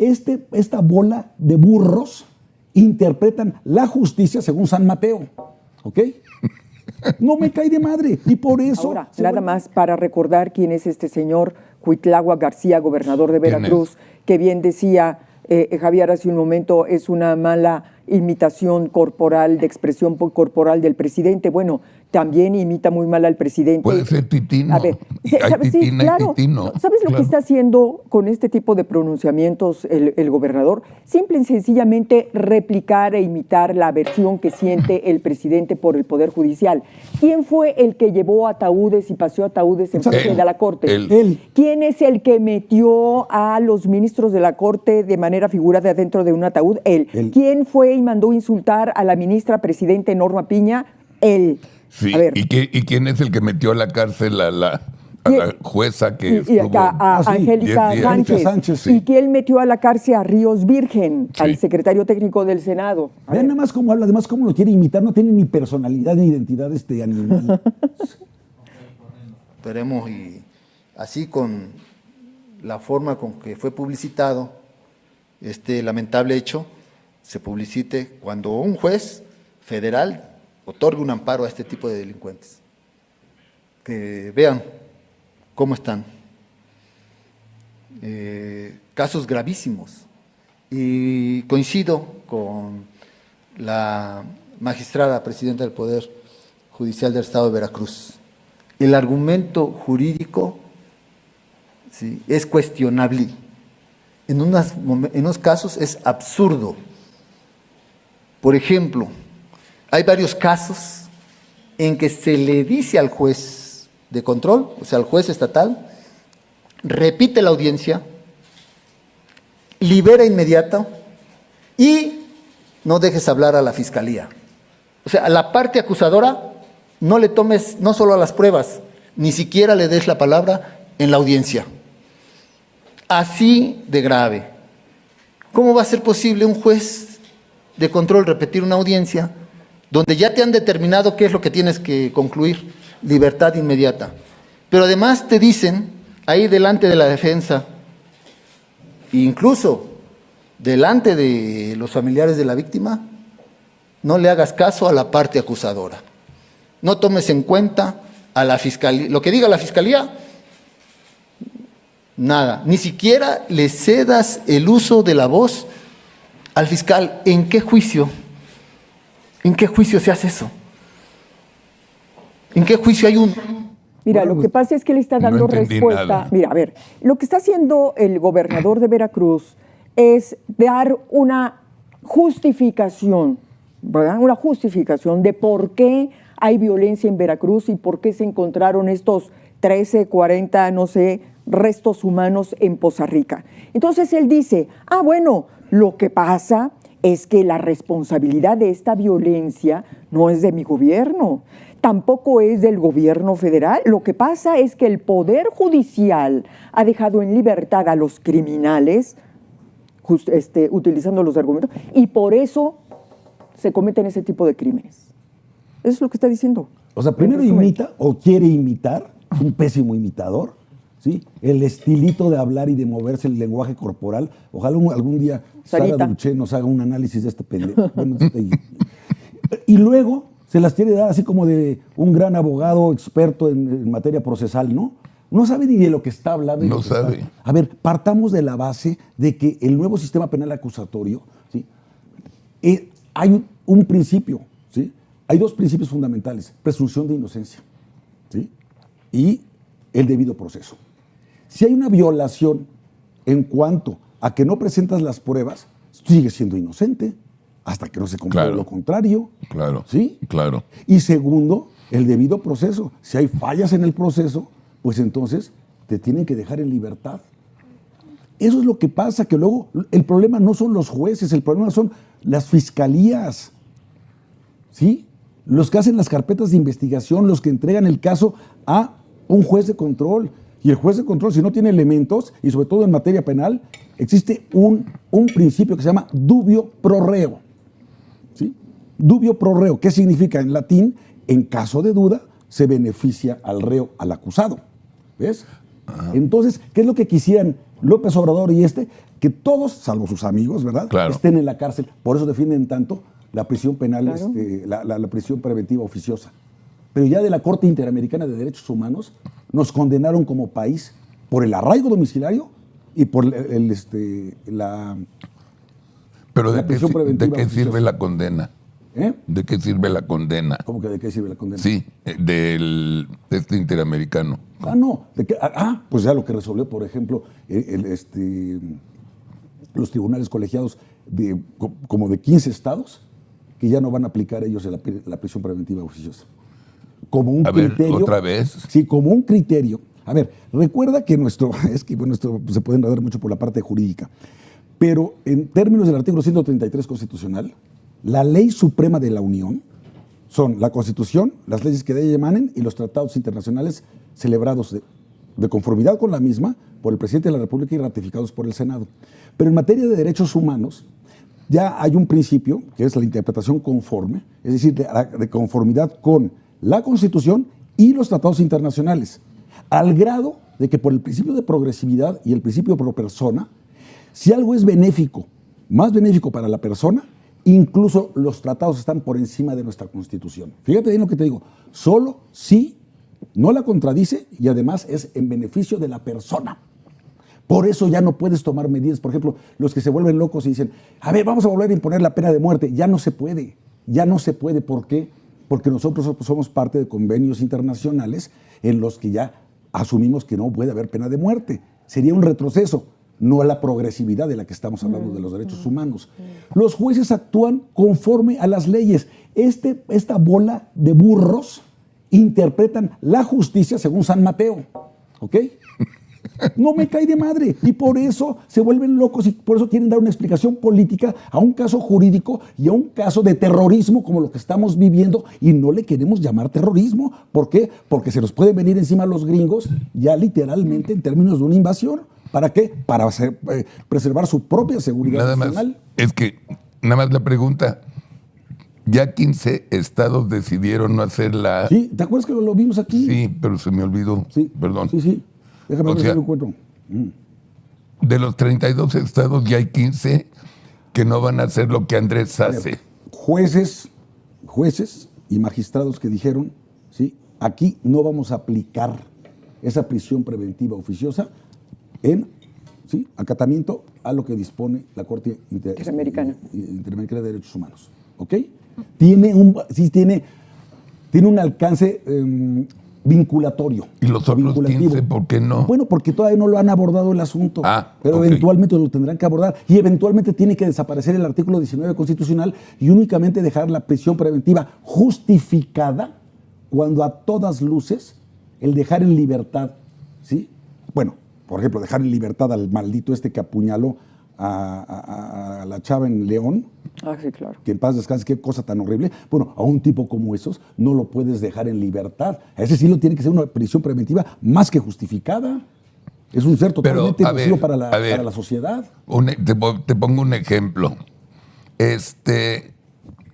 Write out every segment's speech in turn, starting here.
esta bola de burros interpretan la justicia según San Mateo, ¿ok? No me cae de madre, y por eso... Ahora, nada más para recordar quién es este señor Cuitláhuac García, gobernador de Veracruz, que bien decía Javier hace un momento, es una mala imitación corporal, de expresión corporal del presidente. Bueno, también imita muy mal al presidente. Puede ser titino. A ver, ¿sabes? Sí, claro. ¿Sabes lo que está haciendo con este tipo de pronunciamientos el gobernador? Simple y sencillamente replicar e imitar la versión que siente el presidente por el Poder Judicial. ¿Quién fue el que llevó ataúdes y paseó ataúdes en frente de la Corte? Él. ¿Quién es el que metió a los ministros de la Corte de manera figurada dentro de un ataúd? Él. ¿Quién fue y mandó insultar a la ministra presidente Norma Piña? Él. Sí, a ver. ¿Y quién es el que metió a la cárcel a la jueza que estuvo? A Angélica Sánchez. Sí. ¿Y quién metió a la cárcel a Ríos Virgen, al secretario técnico del Senado? Vean nada más cómo habla, además cómo lo quiere imitar, no tiene ni personalidad ni identidad este animal. Esperemos, y así con la forma con que fue publicitado este lamentable hecho, se publicite cuando un juez federal otorgue un amparo a este tipo de delincuentes. Que vean cómo están. Casos gravísimos. Y coincido con la magistrada presidenta del Poder Judicial del Estado de Veracruz. El argumento jurídico, ¿sí?, es cuestionable. En unos casos es absurdo. Por ejemplo, hay varios casos en que se le dice al juez de control, o sea, al juez estatal, repite la audiencia, libera inmediato y no dejes hablar a la fiscalía. O sea, a la parte acusadora no le tomes no solo a las pruebas, ni siquiera le des la palabra en la audiencia. Así de grave. ¿Cómo va a ser posible un juez de control repetir una audiencia donde ya te han determinado qué es lo que tienes que concluir? Libertad inmediata. Pero además te dicen, ahí delante de la defensa, incluso delante de los familiares de la víctima, no le hagas caso a la parte acusadora. No tomes en cuenta a la fiscalía. Lo que diga la fiscalía, nada. Ni siquiera le cedas el uso de la voz al fiscal. ¿En qué juicio? ¿En qué juicio se hace eso? ¿En qué juicio hay un...? Mira, lo que pasa es que le está dando respuesta. Nada. Mira, a ver, lo que está haciendo el gobernador de Veracruz es dar una justificación, ¿verdad? Una justificación de por qué hay violencia en Veracruz y por qué se encontraron estos 13, 40, no sé, restos humanos en Poza Rica. Entonces él dice, bueno, lo que pasa es que la responsabilidad de esta violencia no es de mi gobierno, tampoco es del gobierno federal. Lo que pasa es que el Poder Judicial ha dejado en libertad a los criminales, utilizando los argumentos, y por eso se cometen ese tipo de crímenes. Eso es lo que está diciendo. O sea, primero imita o quiere imitar, un pésimo imitador, ¿sí? El estilito de hablar y de moverse, el lenguaje corporal. Ojalá algún día Sara Dulce nos haga un análisis de este pendejo. Bueno, y luego se las quiere dar así como de un gran abogado experto en materia procesal, ¿no? No sabe ni de lo que está hablando. No sabe. A ver, partamos de la base de que el nuevo sistema penal acusatorio, ¿sí? Hay un principio, ¿sí? Hay dos principios fundamentales: presunción de inocencia, ¿sí?, y el debido proceso. Si hay una violación en cuanto a que no presentas las pruebas, sigues siendo inocente hasta que no se compruebe lo contrario. Claro. ¿Sí? Claro. Y segundo, el debido proceso. Si hay fallas en el proceso, pues entonces te tienen que dejar en libertad. Eso es lo que pasa, que luego el problema no son los jueces, el problema son las fiscalías, ¿sí? Los que hacen las carpetas de investigación, los que entregan el caso a un juez de control. Y el juez de control, si no tiene elementos, y sobre todo en materia penal, existe un principio que se llama dubio pro reo, ¿sí? Dubio pro reo, ¿qué significa? En latín, en caso de duda, se beneficia al reo, al acusado. ¿Ves? Entonces, ¿qué es lo que quisieran? López Obrador y que todos, salvo sus amigos, ¿verdad?, Claro. estén en la cárcel. Por eso defienden tanto la prisión penal, Claro. la prisión preventiva oficiosa. Pero ya de la Corte Interamericana de Derechos Humanos nos condenaron como país por el arraigo domiciliario y por la Pero La ¿de qué, prisión si- preventiva de qué sirve oficiosa. la condena? ¿eh? ¿De qué sirve la condena? ¿Cómo que de qué sirve la condena? Sí, de este interamericano. No. Pues ya lo que resolvió, por ejemplo, los tribunales colegiados como de 15 estados, que ya no van a aplicar ellos la prisión preventiva oficiosa. Como un A ver, criterio. ¿otra vez? Sí, como un criterio. A ver, recuerda que nuestro se puede enredar mucho por la parte jurídica, pero en términos del artículo 133 constitucional, la ley suprema de la Unión son la Constitución, las leyes que de ella emanen y los tratados internacionales celebrados de conformidad con la misma por el presidente de la República y ratificados por el Senado. Pero en materia de derechos humanos, ya hay un principio que es la interpretación conforme, es decir, de conformidad con la Constitución y los tratados internacionales, al grado de que por el principio de progresividad y el principio pro persona, si algo es benéfico, más benéfico para la persona, incluso los tratados están por encima de nuestra Constitución. Fíjate bien lo que te digo, solo si no la contradice y además es en beneficio de la persona. Por eso ya no puedes tomar medidas. Por ejemplo, los que se vuelven locos y dicen, a ver, vamos a volver a imponer la pena de muerte. Ya no se puede. Ya no se puede. ¿Por qué? Porque nosotros somos parte de convenios internacionales en los que ya asumimos que no puede haber pena de muerte. Sería un retroceso, no a la progresividad de la que estamos hablando de los derechos humanos. Los jueces actúan conforme a las leyes. Esta bola de burros interpretan la justicia según San Mateo. ¿Ok? No me cae de madre. Y por eso se vuelven locos y por eso quieren dar una explicación política a un caso jurídico y a un caso de terrorismo como lo que estamos viviendo y no le queremos llamar terrorismo. ¿Por qué? Porque se nos pueden venir encima los gringos ya literalmente en términos de una invasión. ¿Para qué? Para preservar su propia seguridad Nada más, nacional. nada más la pregunta. Ya 15 estados decidieron no hacer la... Sí, ¿te acuerdas que lo vimos aquí? Sí, pero se me olvidó. Sí. Perdón. Sí. Déjame O ver si sea, lo encuentro. De los 32 estados ya hay 15 que no van a hacer lo que Andrés hace. Jueces y magistrados que dijeron, ¿sí?, aquí no vamos a aplicar esa prisión preventiva oficiosa en acatamiento a lo que dispone la Corte Interamericana de Derechos Humanos. ¿Ok? Tiene un alcance vinculatorio. ¿Y los otros vinculativo. 15 por qué no? Bueno, porque todavía no lo han abordado el asunto. Pero ok. eventualmente lo tendrán que abordar y eventualmente tiene que desaparecer el artículo 19 constitucional y únicamente dejar la prisión preventiva justificada cuando a todas luces el dejar en libertad, ¿sí? Bueno, por ejemplo, dejar en libertad al maldito que apuñaló a la chava en León, Sí, claro. que en paz descanse, qué cosa tan horrible. Bueno, a un tipo como esos no lo puedes dejar en libertad. A ese sí lo tiene que ser una prisión preventiva más que justificada. Es un ser totalmente nocivo para la sociedad. Te pongo un ejemplo.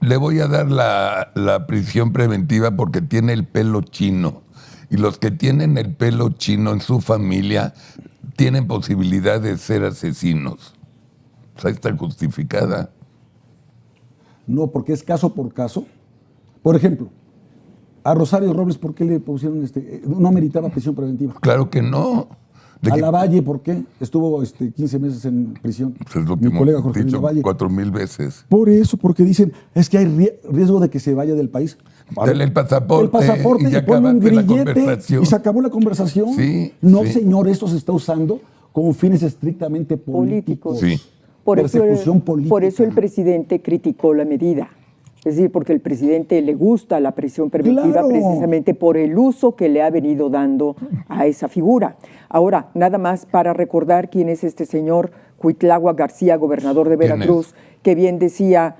Le voy a dar la prisión preventiva porque tiene el pelo chino. Y los que tienen el pelo chino en su familia tienen posibilidad de ser asesinos. O sea, está justificada. No, porque es caso por caso. Por ejemplo, a Rosario Robles, ¿por qué le pusieron no meritaba prisión preventiva? Claro que no. A Lavalle, ¿por qué? Estuvo 15 meses en prisión. Pues es lo que Mi colega hemos Jorge dicho Lavalle. 4,000 veces. Por eso, porque dicen, es que hay riesgo de que se vaya del país. Dale el pasaporte El pasaporte y ya y ponle un acabaste la grillete conversación. y se acabó la conversación. Sí, no, sí. señor, esto se está usando con fines estrictamente políticos. Sí. Persecución política. Por eso el presidente criticó la medida. Es decir, porque el presidente le gusta la prisión preventiva Claro. precisamente por el uso que le ha venido dando a esa figura. Ahora, nada más para recordar quién es este señor Cuitláhuac García, gobernador de ¿Quién Veracruz, que bien decía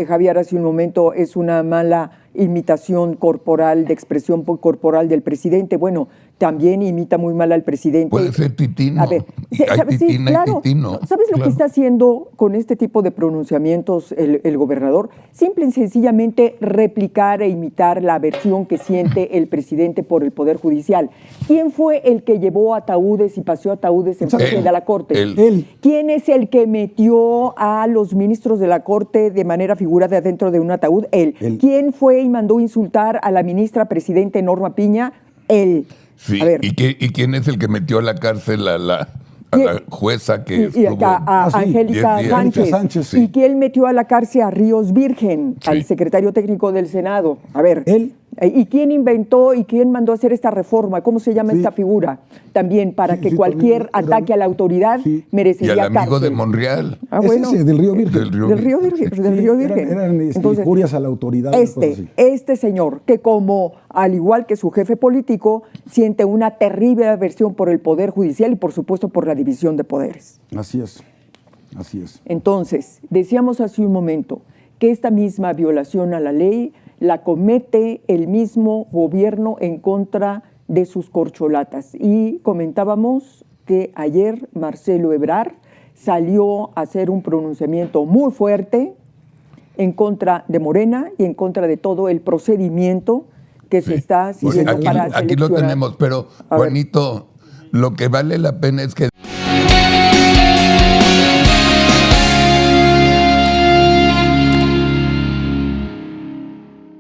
Javier hace un momento, es una mala imitación corporal, de expresión corporal del presidente. Bueno, también imita muy mal al presidente. Puede ser Titino. A ver, Hay ¿sabes? Sí, Titina y claro. Titino. ¿Sabes lo Claro. que está haciendo con este tipo de pronunciamientos el gobernador? Simple y sencillamente replicar e imitar la aversión que siente el presidente por el Poder Judicial. ¿Quién fue el que llevó ataúdes y paseó ataúdes en frente de la Corte? Él. ¿Quién es el que metió a los ministros de la Corte de manera figurada dentro de un ataúd? Él. Él. ¿Quién fue y mandó insultar a la ministra presidente Norma Piña? Él. Sí, A ver, ¿y quién es el que metió a la cárcel a la jueza que y estuvo? a sí, Angélica 10 días. Sánchez. Sánchez, sí. ¿Y quién metió a la cárcel a Ríos Virgen, Sí. al secretario técnico del Senado? A ver. Él. ¿Y quién inventó y quién mandó a hacer esta reforma? ¿Cómo se llama Sí. esta figura? También para Sí, que sí, cualquier también era- ataque a la autoridad Sí. Y merecería al amigo cárcel. de Monreal. Ah, Es bueno. ese, del Río Virgen. Del Río Del Río Virgen. Del Río Virgen. Eran injurias a la autoridad. una cosa así. Este señor, que como, al igual que su jefe político, siente una terrible aversión por el Poder Judicial y, por supuesto, por la división de poderes. Así es. Así es. Entonces, decíamos hace un momento que esta misma violación a la ley la comete el mismo gobierno en contra de sus corcholatas. Y comentábamos que ayer Marcelo Ebrard salió a hacer un pronunciamiento muy fuerte en contra de Morena y en contra de todo el procedimiento que se está Pues siguiendo aquí, para aquí lo seleccionar. tenemos, pero A ver. Juanito, lo que vale la pena es que